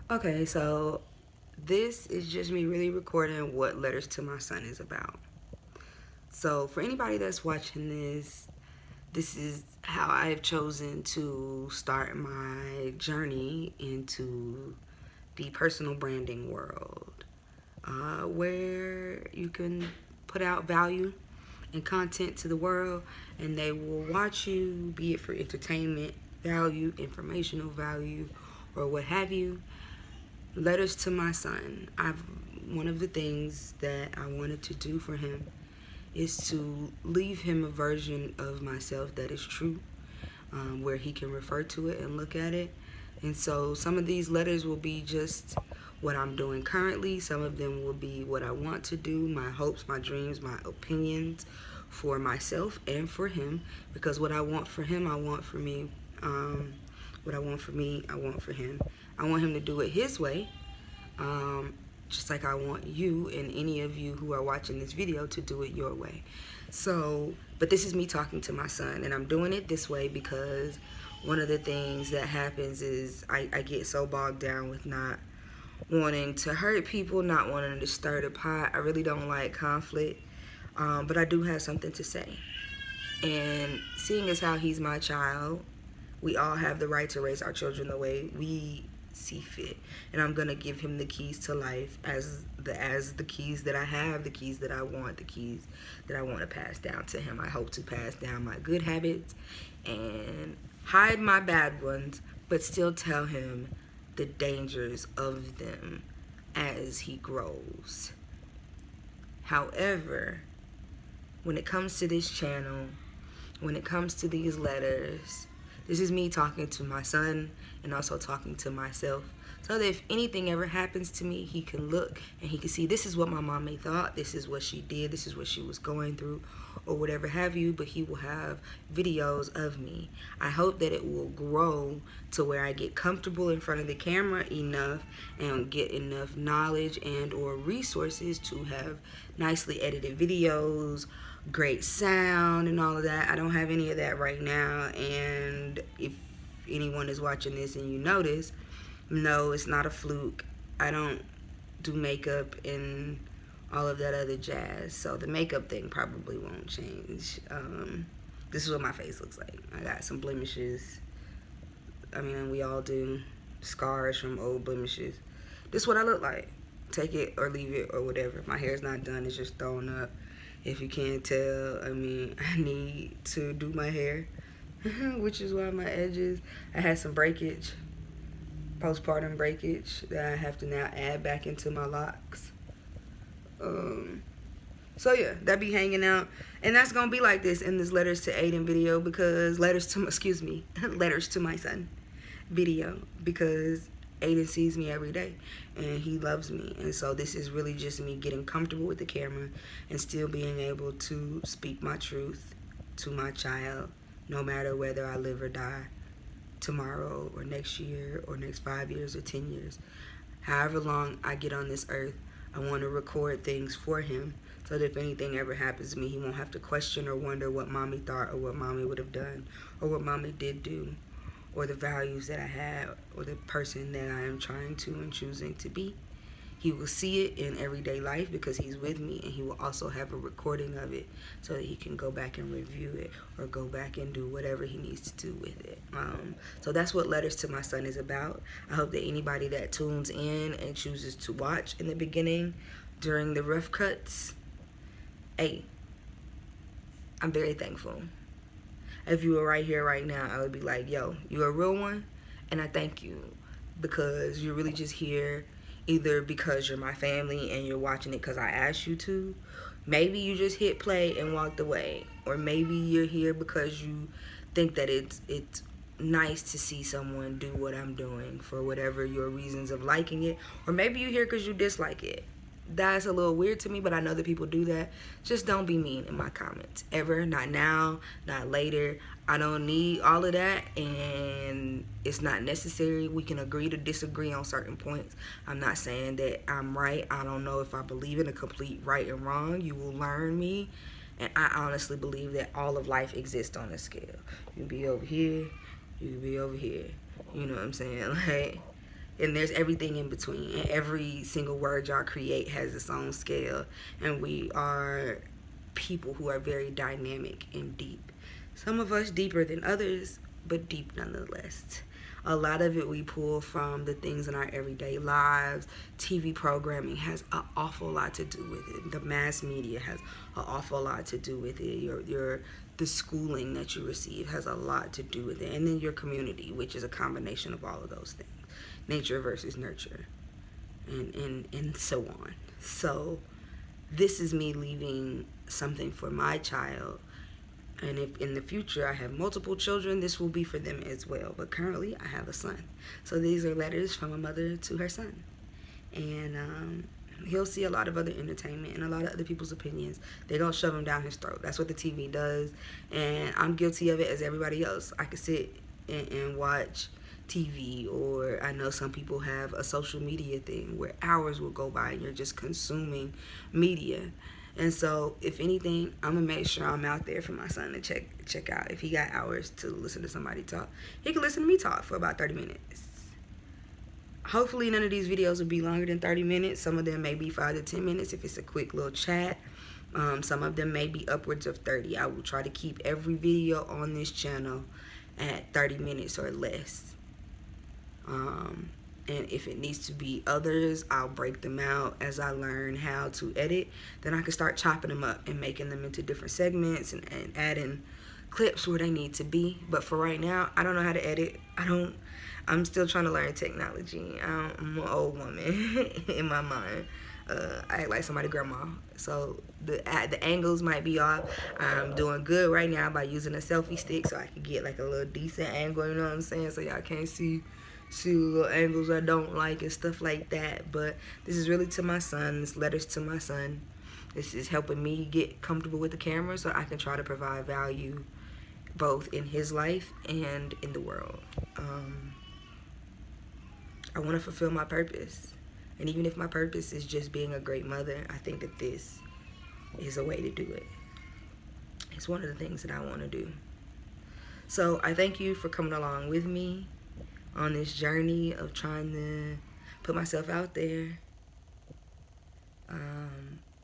Okay, so this is just me really recording what Letters to My Son is about. So for anybody that's watching this is how I have chosen to start my journey into the personal branding world, where you can put out value and content to the world, and they will watch you, be it for entertainment value, informational value, or what have you. Letters to my son. One of the things that I wanted to do for him is to leave him a version of myself that is true, where he can refer to it and look at it. And so some of these letters will be just what I'm doing currently. Some of them will be what I want to do, my hopes, my dreams, my opinions for myself and for him. Because what I want for him, I want for me. What I want for me, I want for him. I want him to do it his way, um, just like I want you and any of you who are watching this video to do it your way. So, but this is me talking to my son, and I'm doing it this way because one of the things that happens is I get so bogged down with not wanting to hurt people, not wanting to stir the pot. I really don't like conflict, but I do have something to say. And seeing as how he's my child, we all have the right to raise our children the way we see fit. And I'm gonna give him the keys to life as the keys that I have, the keys that I want, the keys that I want to pass down to him. I hope to pass down my good habits and hide my bad ones, but still tell him the dangers of them as he grows. However, when it comes to this channel, when it comes to these letters, this is me talking to my son and also talking to myself. So that if anything ever happens to me, he can look and he can see this is what my mommy thought, this is what she did, this is what she was going through, or whatever have you, but he will have videos of me. I hope that it will grow to where I get comfortable in front of the camera enough and get enough knowledge and or resources to have nicely edited videos, great sound and all of that. I don't have any of that right now, and if anyone is watching this and you notice, no, it's not a fluke. I don't do makeup and all of that other jazz, so the makeup thing probably won't change. This is what my face looks like. I got some blemishes. I mean, we all do. Scars from old blemishes. This is what I look like. Take it or leave it or whatever. My hair's not done, it's just thrown up. If you can't tell, I mean, I need to do my hair, which is why my edges, I had some breakage, postpartum breakage, that I have to now add back into my locks. So yeah, that be hanging out, and that's gonna be like this in this letters to Aiden video, because letters to letters to my son video, because Aiden sees me every day and he loves me, and so this is really just me getting comfortable with the camera and still being able to speak my truth to my child, no matter whether I live or die tomorrow or next year or next 5 years or 10 years. However long I get on this earth, I want to record things for him so that if anything ever happens to me, he won't have to question or wonder what mommy thought or what mommy would have done or what mommy did do, or the values that I have, or the person that I am trying to and choosing to be. He will see it in everyday life because he's with me, and he will also have a recording of it so that he can go back and review it or go back and do whatever he needs to do with it. So that's what Letters to My Son is about. I hope that anybody that tunes in and chooses to watch in the beginning during the rough cuts, hey, I'm very thankful. If you were right here right now, I would be like, yo, you're a real one, and I thank you, because you're really just here either because you're my family and you're watching it because I asked you to. Maybe you just hit play and walked away, or maybe you're here because you think that it's nice to see someone do what I'm doing for whatever your reasons of liking it, or maybe you're here because you dislike it. That's a little weird to me, but I know that people do that. Just don't be mean in my comments. Ever. Not now, not later. I don't need all of that, and it's not necessary. We can agree to disagree on certain points. I'm not saying that I'm right. I don't know if I believe in a complete right and wrong. You will learn me. And I honestly believe that all of life exists on a scale. You can be over here, you can be over here. You know what I'm saying? Like, And there's everything in between. And every single word y'all create has its own scale. And we are people who are very dynamic and deep. Some of us deeper than others, but deep nonetheless. A lot of it we pull from the things in our everyday lives. TV programming has an awful lot to do with it. The mass media has an awful lot to do with it. The schooling that you receive has a lot to do with it. And then your community, which is a combination of all of those things. Nature versus nurture. And so on. So this is me leaving something for my child. And if in the future I have multiple children, this will be for them as well. But currently I have a son. So these are letters from a mother to her son. And he'll see a lot of other entertainment and a lot of other people's opinions. They're going to shove him down his throat. That's what the TV does. And I'm guilty of it as everybody else. I could sit and watch TV, or I know some people have a social media thing where hours will go by and you're just consuming media. And so, if anything, I'm gonna make sure I'm out there for my son to check out. If he got hours to listen to somebody talk, he can listen to me talk for about 30 minutes. Hopefully, none of these videos will be longer than 30 minutes. Some of them may be 5 to 10 minutes if it's a quick little chat. Some of them may be upwards of 30. I will try to keep every video on this channel at 30 minutes or less. And if it needs to be others, I'll break them out as I learn how to edit. Then I can start chopping them up and making them into different segments and adding clips where they need to be. But for right now, I don't know how to edit. I'm still trying to learn technology. I'm an old woman in my mind. I act like somebody's grandma. So the angles might be off. I'm doing good right now by using a selfie stick so I can get like a little decent angle, you know what I'm saying? So y'all can't see little angles I don't like and stuff like that. But this is really to my son. This letters to my son. This is helping me get comfortable with the camera so I can try to provide value both in his life and in the world. I want to fulfill my purpose. And even if my purpose is just being a great mother, I think that this is a way to do it. It's one of the things that I want to do. So I thank you for coming along with me on this journey of trying to put myself out there.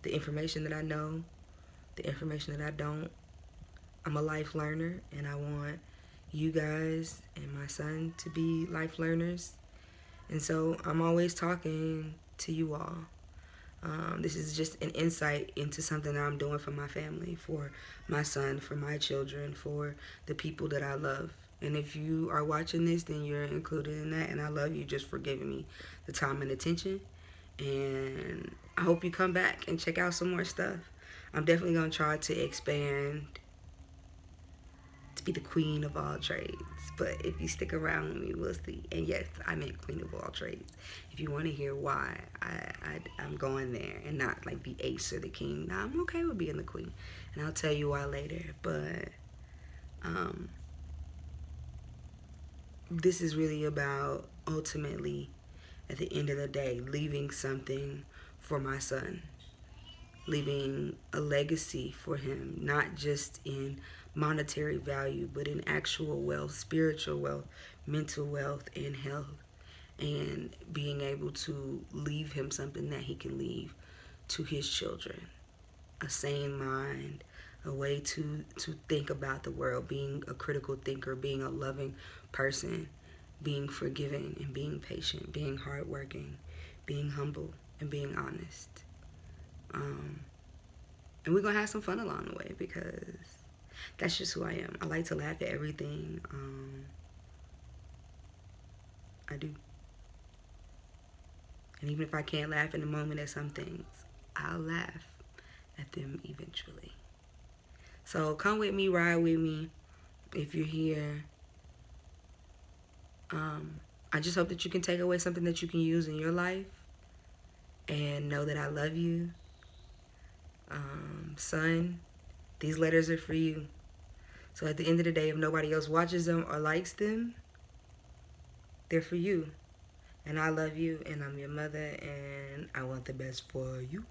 The information that I know, the information that I don't. I'm a life learner, and I want you guys and my son to be life learners. And so I'm always talking to you all. This is just an insight into something that I'm doing for my family, for my son, for my children, for the people that I love. And if you are watching this, then you're included in that. And I love you just for giving me the time and attention. And I hope you come back and check out some more stuff. I'm definitely going to try to expand to be the queen of all trades. But if you stick around with me, we'll see. And yes, I meant queen of all trades. If you want to hear why I'm going there and not like the ace or the king. Now, I'm okay with being the queen. And I'll tell you why later. But this is really about, ultimately, at the end of the day, leaving something for my son. Leaving a legacy for him, not just in monetary value, but in actual wealth, spiritual wealth, mental wealth, and health. And being able to leave him something that he can leave to his children. A sane mind, a way to think about the world, being a critical thinker, being a loving person, being forgiving and being patient, being hardworking, being humble, and being honest. And we're going to have some fun along the way because that's just who I am. I like to laugh at everything. I do. And even if I can't laugh in the moment at some things, I'll laugh at them eventually. So come with me, ride with me if you're here. I just hope that you can take away something that you can use in your life and know that I love you. Son, these letters are for you. So at the end of the day, if nobody else watches them or likes them, they're for you. And I love you, and I'm your mother, and I want the best for you.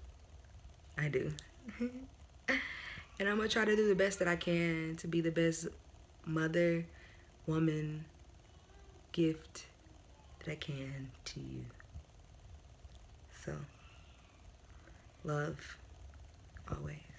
I do. And I'm going to try to do the best that I can to be the best mother, woman, gift that I can to you. So, love always.